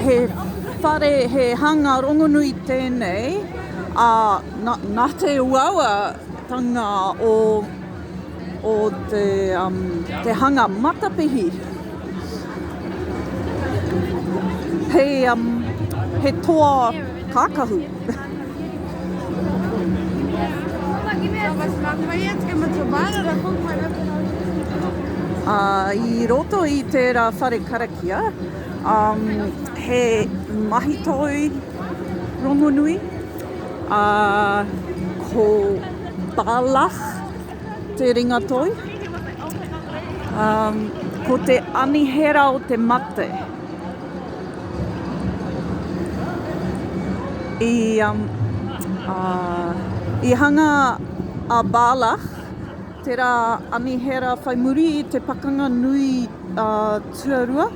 he whare, he hanga rongonui tēnei, nā te uaua tanga o te hanga matapihi. He toa kākahu. I roto i tērā wharekarakia, he mahitoi rongonui, ko tālach te ringatoi, ko te anihera o te mate. I hanga a bālach, tērā anihera whai muri i te Pakanaga Nui Tuarua,